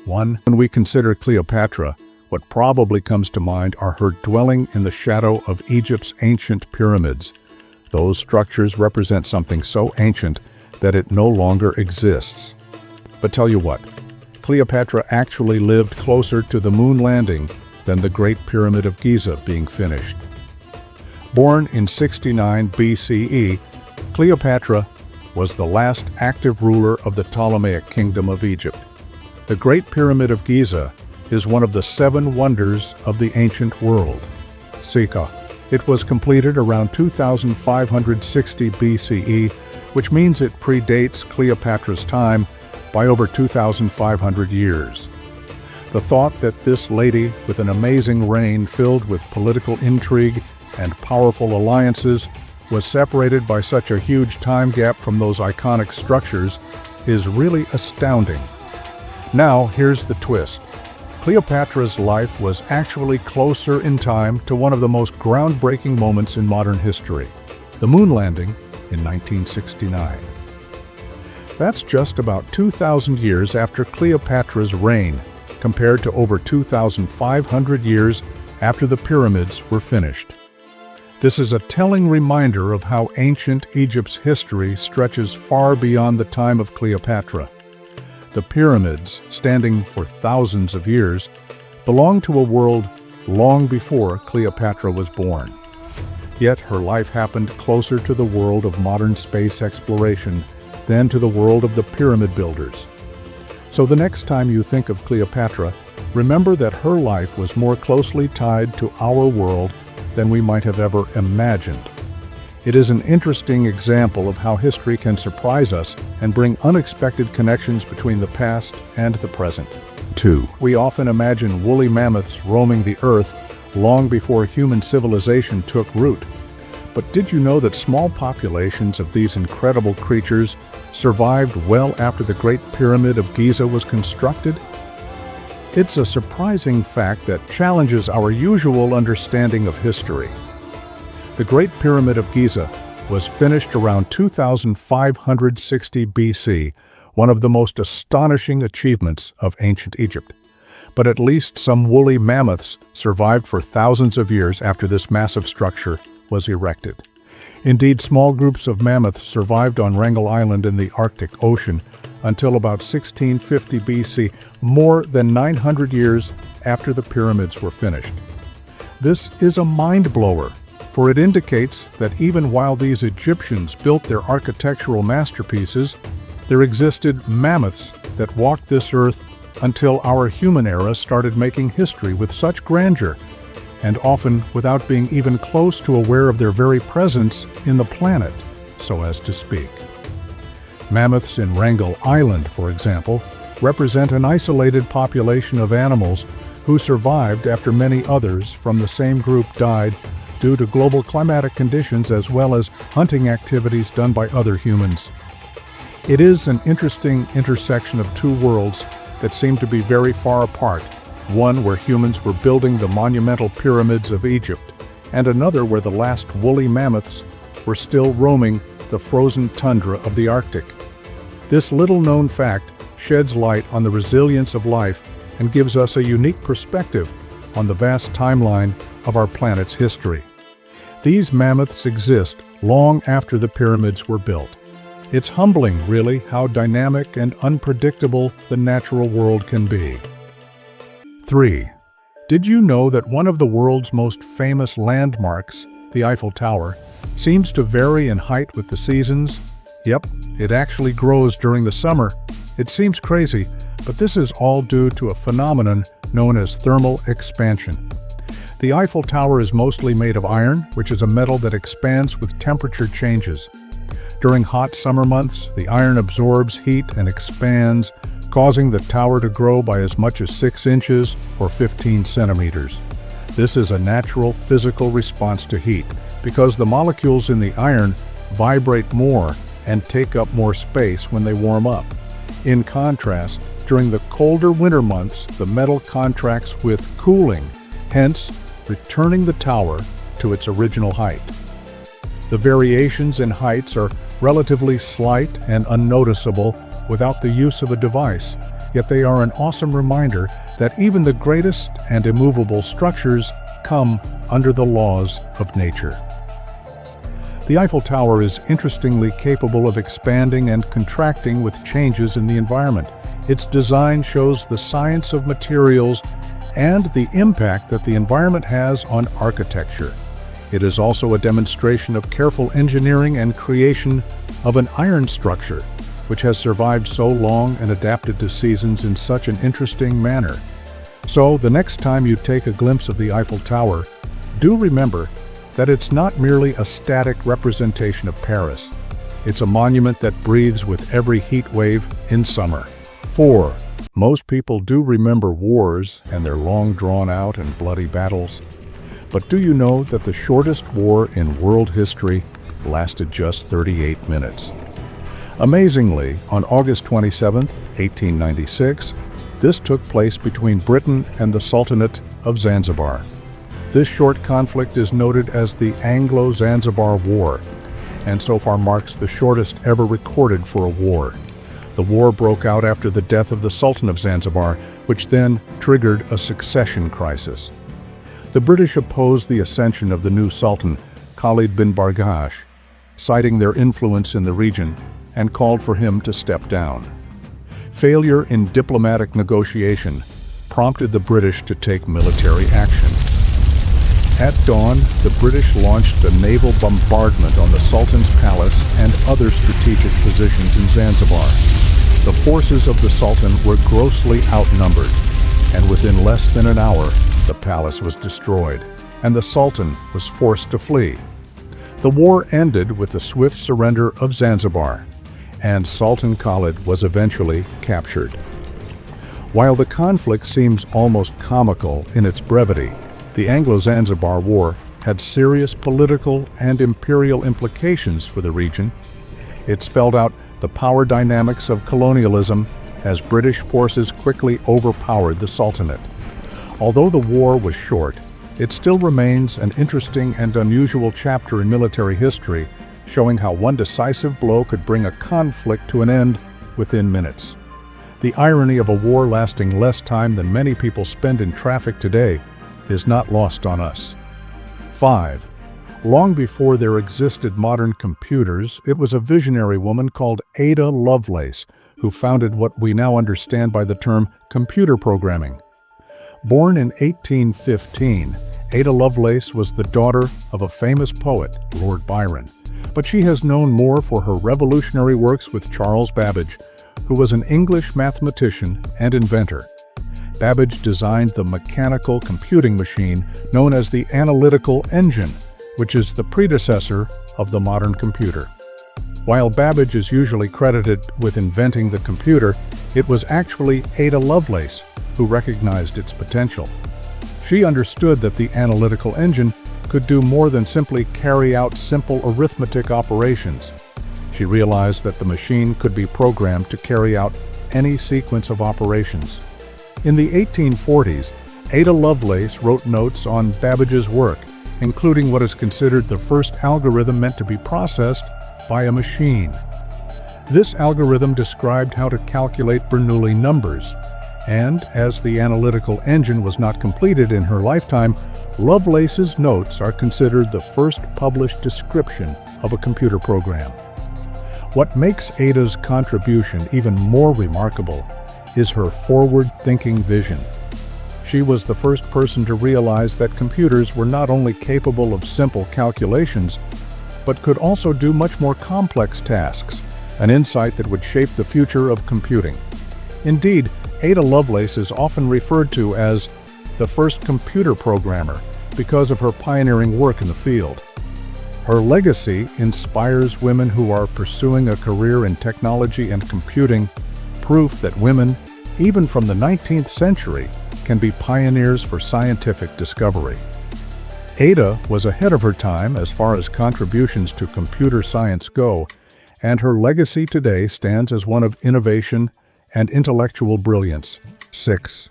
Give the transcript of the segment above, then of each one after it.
1. When we consider Cleopatra, what probably comes to mind are her dwelling in the shadow of Egypt's ancient pyramids. Those structures represent something so ancient that it no longer exists. But tell you what, Cleopatra actually lived closer to the moon landing than the Great Pyramid of Giza being finished. Born in 69 BCE, Cleopatra was the last active ruler of the Ptolemaic Kingdom of Egypt. The Great Pyramid of Giza is one of the 7 wonders of the ancient world. Sika. It was completed around 2560 BCE, which means it predates Cleopatra's time by over 2,500 years. The thought that this lady, with an amazing reign filled with political intrigue and powerful alliances, was separated by such a huge time gap from those iconic structures is really astounding. Now, here's the twist. Cleopatra's life was actually closer in time to one of the most groundbreaking moments in modern history, the moon landing in 1969. That's just about 2,000 years after Cleopatra's reign, compared to over 2,500 years after the pyramids were finished. This is a telling reminder of how ancient Egypt's history stretches far beyond the time of Cleopatra. The pyramids, standing for thousands of years, belonged to a world long before Cleopatra was born. Yet her life happened closer to the world of modern space exploration than to the world of the pyramid builders. So the next time you think of Cleopatra, remember that her life was more closely tied to our world than we might have ever imagined. It is an interesting example of how history can surprise us and bring unexpected connections between the past and the present. 2. We often imagine woolly mammoths roaming the earth long before human civilization took root. But did you know that small populations of these incredible creatures survived well after the Great Pyramid of Giza was constructed? It's a surprising fact that challenges our usual understanding of history. The Great Pyramid of Giza was finished around 2560 BC, one of the most astonishing achievements of ancient Egypt. But at least some woolly mammoths survived for thousands of years after this massive structure was erected. Indeed, small groups of mammoths survived on Wrangel Island in the Arctic Ocean until about 1650 BC, more than 900 years after the pyramids were finished. This is a mind-blower, for it indicates that even while these Egyptians built their architectural masterpieces, there existed mammoths that walked this earth until our human era started making history with such grandeur, and often without being even close to aware of their very presence in the planet, so as to speak. Mammoths in Wrangel Island, for example, represent an isolated population of animals who survived after many others from the same group died due to global climatic conditions as well as hunting activities done by other humans. It is an interesting intersection of two worlds that seem to be very far apart, one where humans were building the monumental pyramids of Egypt, and another where the last woolly mammoths were still roaming the frozen tundra of the Arctic. This little-known fact sheds light on the resilience of life and gives us a unique perspective on the vast timeline of our planet's history. These mammoths exist long after the pyramids were built. It's humbling, really, how dynamic and unpredictable the natural world can be. 3. Did you know that one of the world's most famous landmarks, the Eiffel Tower, seems to vary in height with the seasons? Yep, it actually grows during the summer. It seems crazy, but this is all due to a phenomenon known as thermal expansion. The Eiffel Tower is mostly made of iron, which is a metal that expands with temperature changes. During hot summer months, the iron absorbs heat and expands, causing the tower to grow by as much as 6 inches or 15 centimeters. This is a natural physical response to heat because the molecules in the iron vibrate more and take up more space when they warm up. In contrast, during the colder winter months, the metal contracts with cooling, hence returning the tower to its original height. The variations in heights are relatively slight and unnoticeable without the use of a device, yet they are an awesome reminder that even the greatest and immovable structures come under the laws of nature. The Eiffel Tower is interestingly capable of expanding and contracting with changes in the environment. Its design shows the science of materials and the impact that the environment has on architecture. It is also a demonstration of careful engineering and creation of an iron structure, which has survived so long and adapted to seasons in such an interesting manner. So, the next time you take a glimpse of the Eiffel Tower, do remember that it's not merely a static representation of Paris. It's a monument that breathes with every heat wave in summer. 4. Most people do remember wars and their long drawn-out and bloody battles. But do you know that the shortest war in world history lasted just 38 minutes? Amazingly, on August 27, 1896, this took place between Britain and the Sultanate of Zanzibar. This short conflict is noted as the Anglo-Zanzibar War, and so far marks the shortest ever recorded for a war. The war broke out after the death of the Sultan of Zanzibar, which then triggered a succession crisis. The British opposed the ascension of the new Sultan, Khalid bin Bargash, citing their influence in the region, and called for him to step down. Failure in diplomatic negotiation prompted the British to take military action. At dawn, the British launched a naval bombardment on the Sultan's palace and other strategic positions in Zanzibar. The forces of the Sultan were grossly outnumbered, and within less than an hour, the palace was destroyed, and the Sultan was forced to flee. The war ended with the swift surrender of Zanzibar, and Sultan Khalid was eventually captured. While the conflict seems almost comical in its brevity, the Anglo-Zanzibar War had serious political and imperial implications for the region. It spelled out the power dynamics of colonialism as British forces quickly overpowered the Sultanate. Although the war was short, it still remains an interesting and unusual chapter in military history, showing how one decisive blow could bring a conflict to an end within minutes. The irony of a war lasting less time than many people spend in traffic today is not lost on us. 5. Long before there existed modern computers, it was a visionary woman called Ada Lovelace who founded what we now understand by the term computer programming. Born in 1815, Ada Lovelace was the daughter of a famous poet, Lord Byron, but she has known more for her revolutionary works with Charles Babbage, who was an English mathematician and inventor. Babbage designed the mechanical computing machine known as the analytical engine, which is the predecessor of the modern computer. While Babbage is usually credited with inventing the computer, it was actually Ada Lovelace who recognized its potential. She understood that the analytical engine could do more than simply carry out simple arithmetic operations. She realized that the machine could be programmed to carry out any sequence of operations. In the 1840s, Ada Lovelace wrote notes on Babbage's work, including what is considered the first algorithm meant to be processed by a machine. This algorithm described how to calculate Bernoulli numbers, and as the analytical engine was not completed in her lifetime, Lovelace's notes are considered the first published description of a computer program. What makes Ada's contribution even more remarkable is her forward-thinking vision. She was the first person to realize that computers were not only capable of simple calculations, but could also do much more complex tasks, an insight that would shape the future of computing. Indeed, Ada Lovelace is often referred to as the first computer programmer because of her pioneering work in the field. Her legacy inspires women who are pursuing a career in technology and computing, proof that women, even from the 19th century, can be pioneers for scientific discovery. Ada was ahead of her time as far as contributions to computer science go, and her legacy today stands as one of innovation and intellectual brilliance. 6.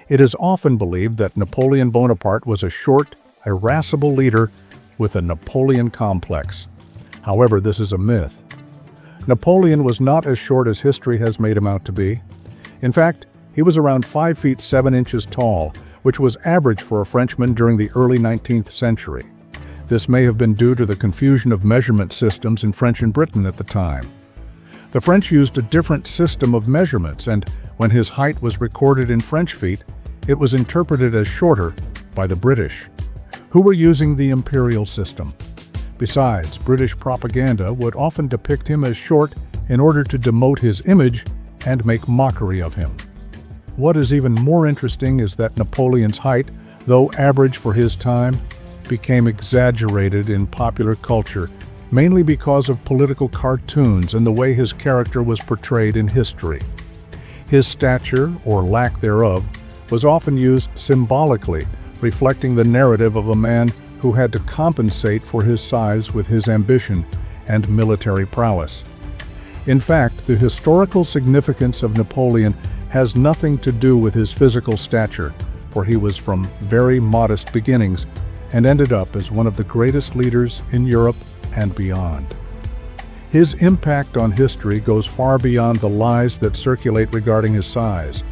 It is often believed that Napoleon Bonaparte was a short, irascible leader with a Napoleon complex. However, this is a myth. Napoleon was not as short as history has made him out to be. In fact, he was around 5 feet 7 inches tall, which was average for a Frenchman during the early 19th century. This may have been due to the confusion of measurement systems in French and Britain at the time. The French used a different system of measurements, and when his height was recorded in French feet, it was interpreted as shorter by the British, who were using the imperial system. Besides, British propaganda would often depict him as short in order to demote his image and make mockery of him. What is even more interesting is that Napoleon's height, though average for his time, became exaggerated in popular culture, mainly because of political cartoons and the way his character was portrayed in history. His stature, or lack thereof, was often used symbolically, reflecting the narrative of a man who had to compensate for his size with his ambition and military prowess. In fact, the historical significance of Napoleon has nothing to do with his physical stature, for he was from very modest beginnings and ended up as one of the greatest leaders in Europe and beyond. His impact on history goes far beyond the lies that circulate regarding his size.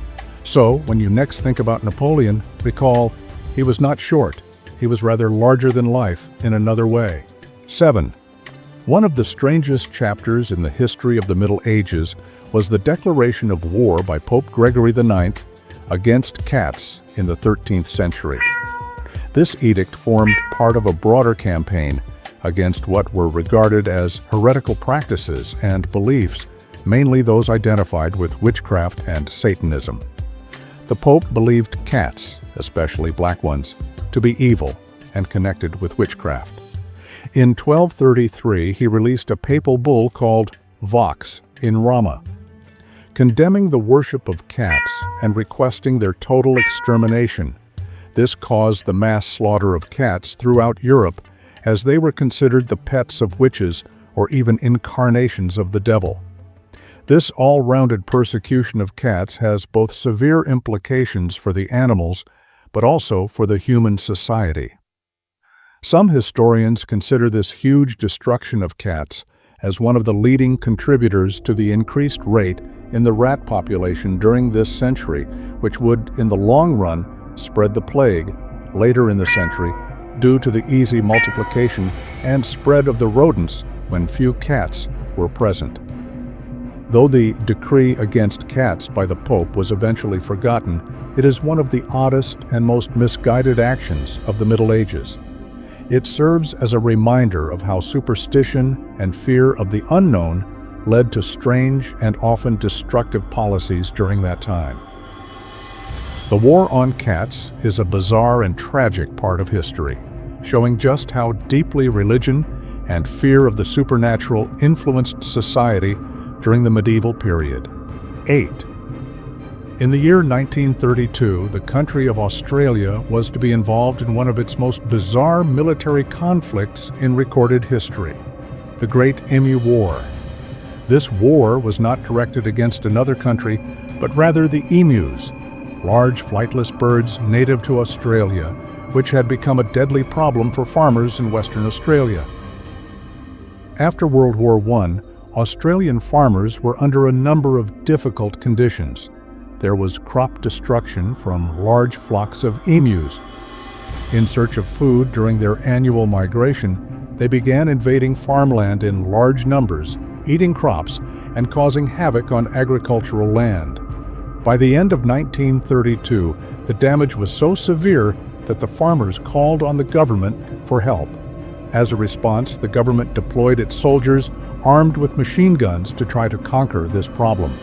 So, when you next think about Napoleon, recall, he was not short, he was rather larger than life in another way. 7. One of the strangest chapters in the history of the Middle Ages was the declaration of war by Pope Gregory IX against cats in the 13th century. This edict formed part of a broader campaign against what were regarded as heretical practices and beliefs, mainly those identified with witchcraft and Satanism. The Pope believed cats, especially black ones, to be evil and connected with witchcraft. In 1233, he released a papal bull called Vox in Roma, condemning the worship of cats and requesting their total extermination. This caused the mass slaughter of cats throughout Europe, as they were considered the pets of witches or even incarnations of the devil. This all-rounded persecution of cats has both severe implications for the animals, but also for the human society. Some historians consider this huge destruction of cats as one of the leading contributors to the increased rate in the rat population during this century, which would, in the long run, spread the plague later in the century due to the easy multiplication and spread of the rodents when few cats were present. Though the decree against cats by the Pope was eventually forgotten, it is one of the oddest and most misguided actions of the Middle Ages. It serves as a reminder of how superstition and fear of the unknown led to strange and often destructive policies during that time. The war on cats is a bizarre and tragic part of history, showing just how deeply religion and fear of the supernatural influenced society during the medieval period. 8. In the year 1932, the country of Australia was to be involved in one of its most bizarre military conflicts in recorded history, the Great Emu War. This war was not directed against another country, but rather the emus, large flightless birds native to Australia, which had become a deadly problem for farmers in Western Australia. After World War I, Australian farmers were under a number of difficult conditions. There was crop destruction from large flocks of emus. In search of food during their annual migration, they began invading farmland in large numbers, eating crops, and causing havoc on agricultural land. By the end of 1932, the damage was so severe that the farmers called on the government for help. As a response, the government deployed its soldiers armed with machine guns to try to conquer this problem.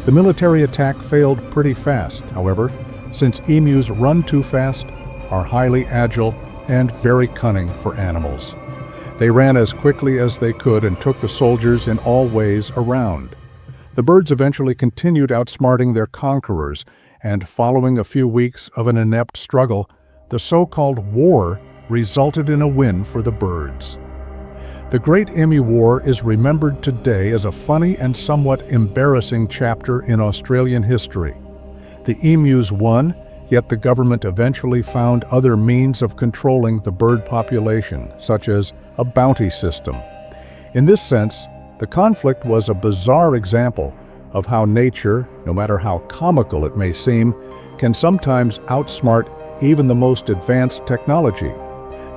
The military attack failed pretty fast, however, since emus run too fast, are highly agile, and very cunning for animals. They ran as quickly as they could and took the soldiers in all ways around. The birds eventually continued outsmarting their conquerors, and following a few weeks of an inept struggle, the so-called war resulted in a win for the birds. The Great Emu War is remembered today as a funny and somewhat embarrassing chapter in Australian history. The emus won, yet the government eventually found other means of controlling the bird population, such as a bounty system. In this sense, the conflict was a bizarre example of how nature, no matter how comical it may seem, can sometimes outsmart even the most advanced technology.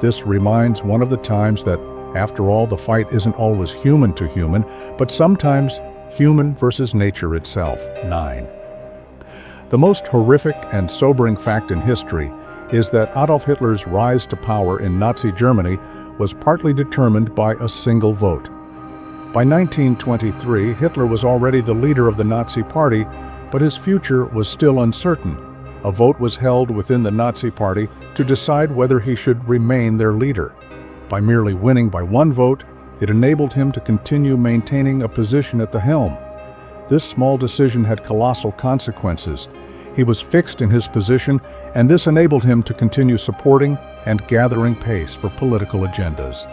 This reminds one of the times that, after all, the fight isn't always human to human, but sometimes human versus nature itself. 9. The most horrific and sobering fact in history is that Adolf Hitler's rise to power in Nazi Germany was partly determined by a single vote. By 1923, Hitler was already the leader of the Nazi Party, but his future was still uncertain. A vote was held within the Nazi Party to decide whether he should remain their leader. By merely winning by one vote, it enabled him to continue maintaining a position at the helm. This small decision had colossal consequences. He was fixed in his position, and this enabled him to continue supporting and gathering pace for political agendas.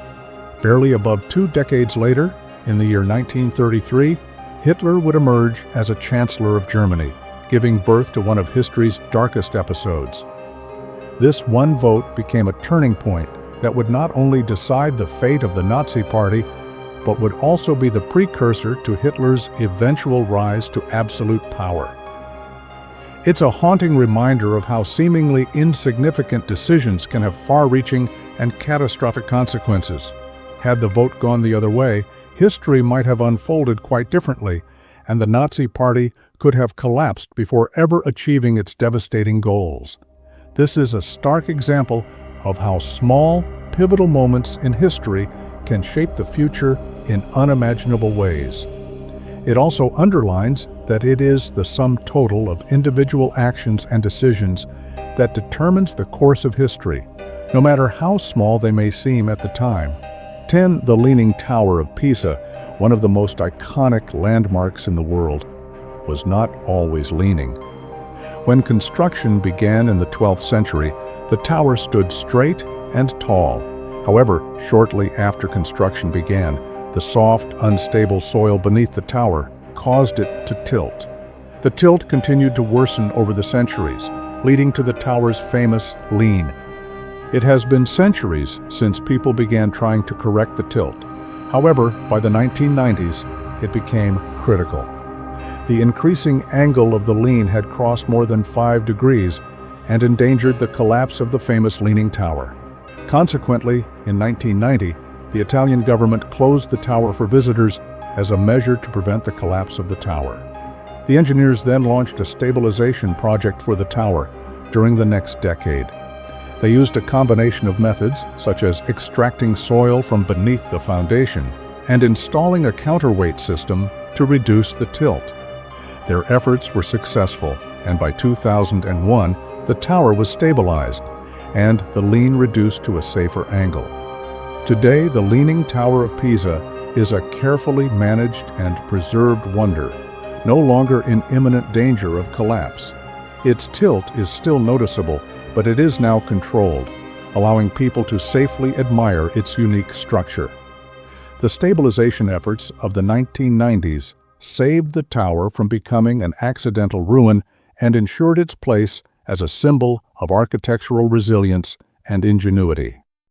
Barely above 2 decades later, in the year 1933, Hitler would emerge as a Chancellor of Germany, giving birth to one of history's darkest episodes. This one vote became a turning point that would not only decide the fate of the Nazi Party, but would also be the precursor to Hitler's eventual rise to absolute power. It's a haunting reminder of how seemingly insignificant decisions can have far-reaching and catastrophic consequences. Had the vote gone the other way, history might have unfolded quite differently, and the Nazi Party could have collapsed before ever achieving its devastating goals. This is a stark example of how small, pivotal moments in history can shape the future in unimaginable ways. It also underlines that it is the sum total of individual actions and decisions that determines the course of history, no matter how small they may seem at the time. 10. The Leaning Tower of Pisa, one of the most iconic landmarks in the world, was not always leaning. When construction began in the 12th century, the tower stood straight and tall. However, shortly after construction began, the soft, unstable soil beneath the tower caused it to tilt. The tilt continued to worsen over the centuries, leading to the tower's famous lean. It has been centuries since people began trying to correct the tilt. However, by the 1990s, it became critical. The increasing angle of the lean had crossed more than 5 degrees and endangered the collapse of the famous Leaning Tower. Consequently, in 1990, the Italian government closed the tower for visitors as a measure to prevent the collapse of the tower. The engineers then launched a stabilization project for the tower during the next decade. They used a combination of methods, such as extracting soil from beneath the foundation and installing a counterweight system to reduce the tilt. Their efforts were successful, and by 2001, the tower was stabilized and the lean reduced to a safer angle. Today, the Leaning Tower of Pisa is a carefully managed and preserved wonder, no longer in imminent danger of collapse. Its tilt is still noticeable, but it is now controlled, allowing people to safely admire its unique structure. The stabilization efforts of the 1990s saved the tower from becoming an accidental ruin and ensured its place as a symbol of architectural resilience and ingenuity.